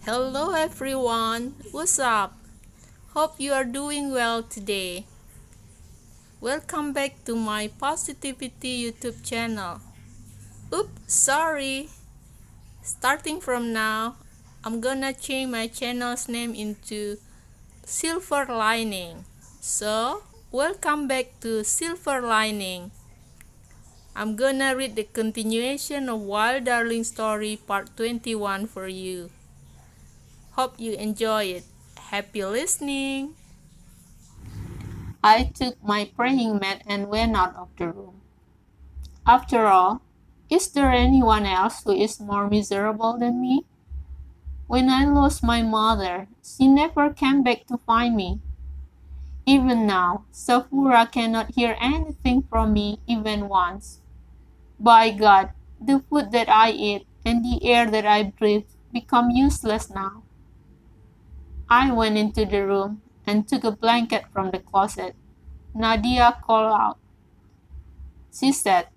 Hello everyone, what's up? Hope you are doing well today. Welcome back to my Positivity YouTube channel. Oops, sorry. Starting from now, I'm gonna change my channel's name into Silver Lining. So, welcome back to Silver Lining. I'm gonna read the continuation of Wild Darling Story Part 21 for you. Hope you enjoy it. Happy listening! I took my praying mat and went out of the room. After all, is there anyone else who is more miserable than me? When I lost my mother, she never came back to find me. Even now, Safura cannot hear anything from me even once. By God, the food that I eat and the air that I breathe become useless now. I went into the room and took a blanket from the closet. Nadia called out. She said,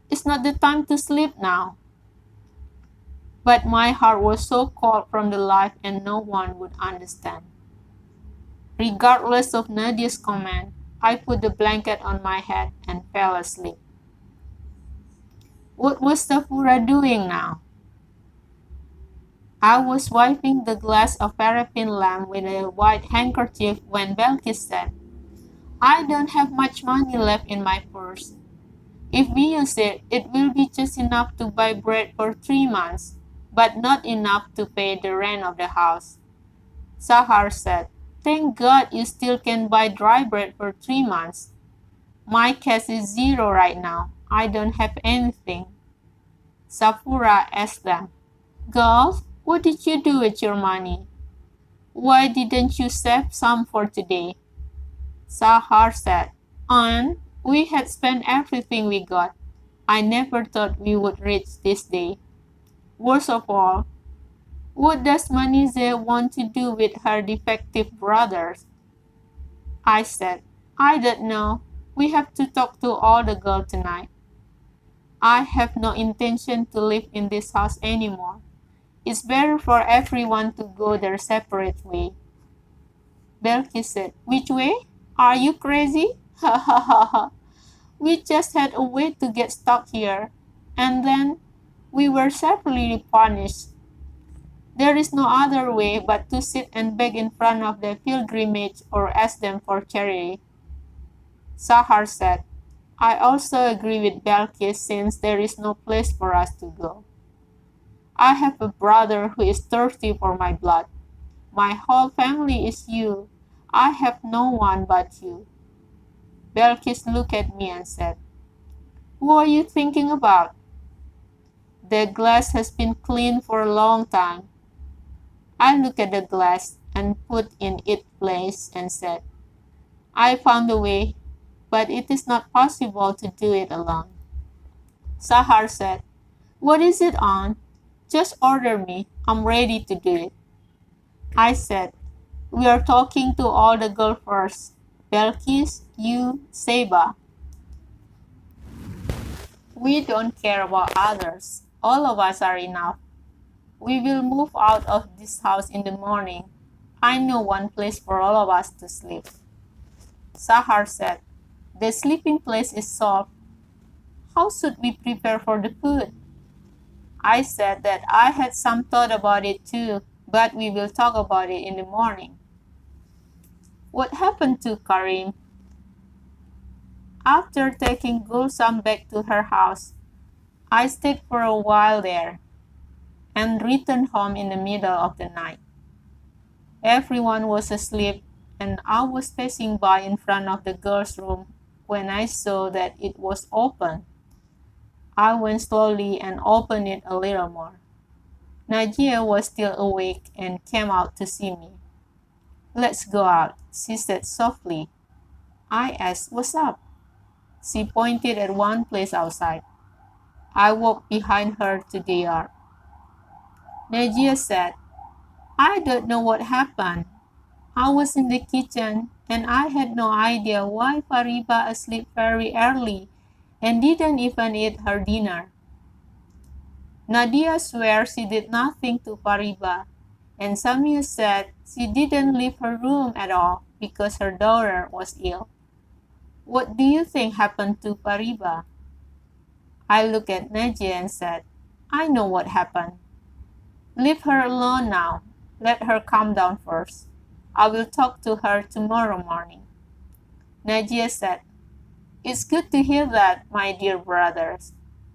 "It's not the time to sleep now." But my heart was so cold from the life and no one would understand. Regardless of Nadia's command, I put the blanket on my head and fell asleep. What was Safura doing now? I was wiping the glass of paraffin lamp with a white handkerchief when Belkis said, "I don't have much money left in my purse. If we use it, it will be just enough to buy bread for 3 months, but not enough to pay the rent of the house." Sahar said, "Thank God you still can buy dry bread for 3 months. My cash is zero right now. I don't have anything." Safura asked them, "Girls, what did you do with your money? Why didn't you save some for today?" Sahar said, "Aunt, we had spent everything we got. I never thought we would reach this day. Worst of all, what does Manize want to do with her defective brothers?" I said, "I don't know. We have to talk to all the girls tonight. I have no intention to live in this house anymore. It's better for everyone to go their separate way." Belkis said, "Which way? Are you crazy?" "Ha ha ha ha. We just had a way to get stuck here, and then we were severely punished. There is no other way but to sit and beg in front of the pilgrimage or ask them for charity." Sahar said, "I also agree with Belkis since there is no place for us to go. I have a brother who is thirsty for my blood. My whole family is you. I have no one but you." Belkis looked at me and said, "Who are you thinking about?" "The glass has been clean for a long time." I looked at the glass and put in its place and said, "I found a way, but it is not possible to do it alone." Sahar said, "What is it, Aunt? Just order me. I'm ready to do it." I said, "We are talking to all the girls first. Belkis, you, Seba. We don't care about others. All of us are enough. We will move out of this house in the morning. I know one place for all of us to sleep." Sahar said, "The sleeping place is solved. How should we prepare for the food?" I said that I had some thought about it too, but we will talk about it in the morning. What happened to Karim? After taking Gulsam back to her house, I stayed for a while there and returned home in the middle of the night. Everyone was asleep, and I was passing by in front of the girls' room when I saw that it was open. I went slowly and opened it a little more. Najia was still awake and came out to see me. "Let's go out," she said softly. I asked, "What's up?" She pointed at one place outside. I walked behind her to the yard. Najia said, "I don't know what happened. I was in the kitchen and I had no idea why Fariba asleep very early and didn't even eat her dinner. Nadia swears she did nothing to Fariba, And Samuel said she didn't leave her room at all because her daughter was ill. What do you think happened to Fariba? I looked at Najee and said, I know what happened. Leave her alone now. Let her calm down first. I will talk to her tomorrow morning. Najee said, It's good to hear that, my dear brothers.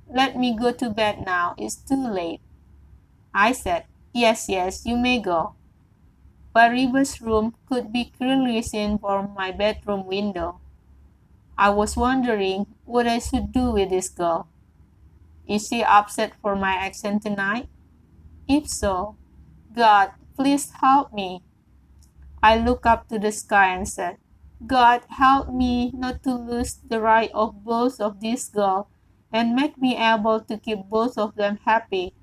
Let me go to bed now. It's too late. I said, Yes, yes, you may go. Fariba's room could be clearly seen from my bedroom window. I was wondering what I should do with this girl. Is she upset for my action tonight? If so, God, please help me. I looked up to the sky and said, God, help me not to lose the right of both of these girls and make me able to keep both of them happy.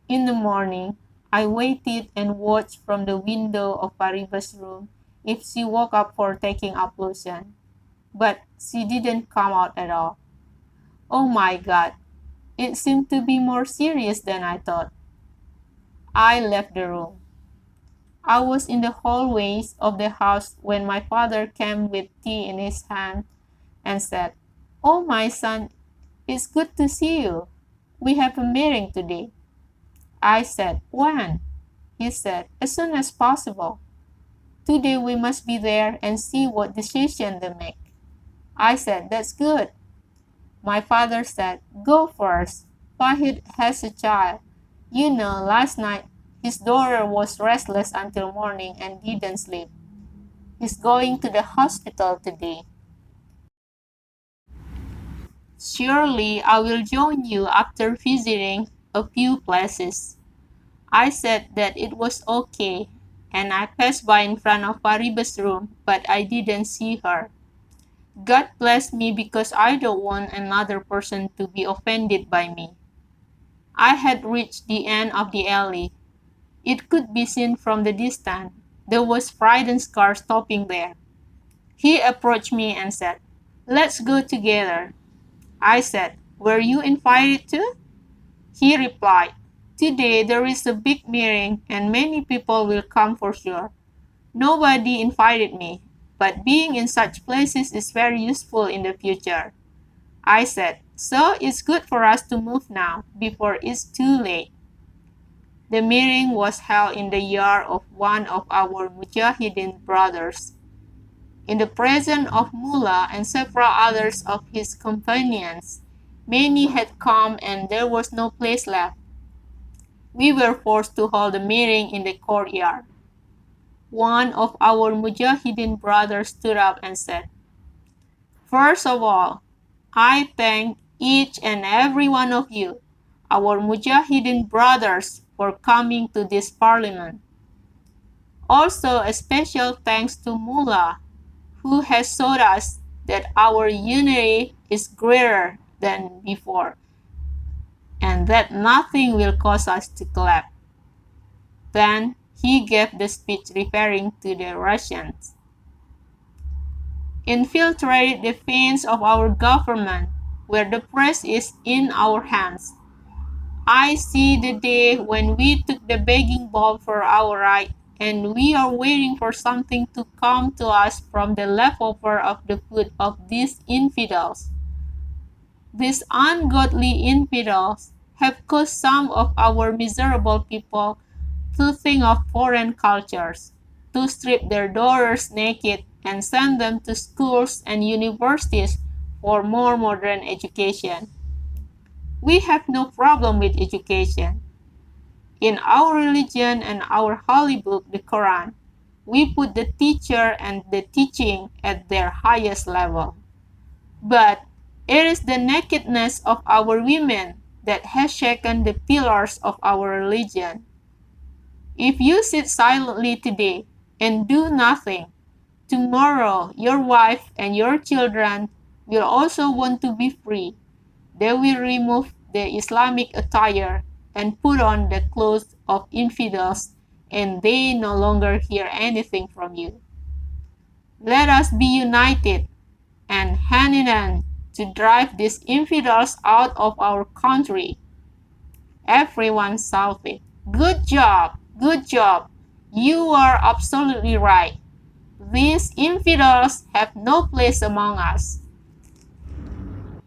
In the morning, I waited and watched from the window of Fariba's room if she woke up for taking ablution, but she didn't come out at all. Oh my God, it seemed to be more serious than I thought. I left the room. I was in the hallways of the house when my father came with tea in his hand and said, Oh, my son, it's good to see you. We have a meeting today. I said, When? He said, As soon as possible. Today we must be there and see what decision they make. I said, That's good. My father said, Go first. Fahid has a child. You know, last night his daughter was restless until morning and didn't sleep. He's going to the hospital today. Surely I will join you after visiting a few places. I said that it was okay, and I passed by in front of Fariba's room, but I didn't see her. God bless me because I don't want another person to be offended by me. I had reached the end of the alley. It could be seen from the distance. There was Frighten's car stopping there. He approached me and said, Let's go together. I said, Were you invited too? He replied, Today there is a big meeting and many people will come for sure. Nobody invited me, but being in such places is very useful in the future. I said, So it's good for us to move now, before it's too late. The meeting was held in the yard of one of our Mujahideen brothers. In the presence of Mullah and several others of his companions, many had come and there was no place left. We were forced to hold the meeting in the courtyard. One of our Mujahideen brothers stood up and said, First of all, I thank each and every one of you, our Mujahideen brothers, for coming to this parliament. Also, a special thanks to Mullah, who has showed us that our unity is greater than before, and that nothing will cause us to collapse. Then he gave the speech referring to the Russians. Infiltrated the veins of our government, where the press is in our hands. I see the day when we took the begging bowl for our right, and we are waiting for something to come to us from the leftover of the food of these infidels. These ungodly infidels have caused some of our miserable people to think of foreign cultures, to strip their daughters naked and send them to schools and universities for more modern education. We have no problem with education. In our religion and our holy book, the Quran, we put the teacher and the teaching at their highest level. But it is the nakedness of our women that has shaken the pillars of our religion. If you sit silently today and do nothing, tomorrow your wife and your children will also want to be free. They will remove the Islamic attire and put on the clothes of infidels, and they no longer hear anything from you. Let us be united and hand in hand to drive these infidels out of our country. Everyone shouted. Good job, good job. You are absolutely right. These infidels have no place among us.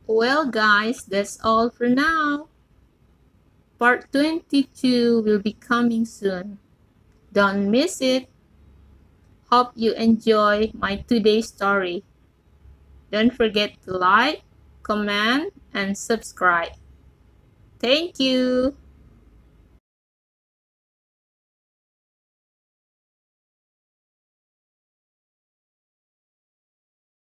Well, guys, that's all for now. Part 22 will be coming soon. Don't miss it. Hope you enjoy my today's story. Don't forget to like, comment, and subscribe. Thank you.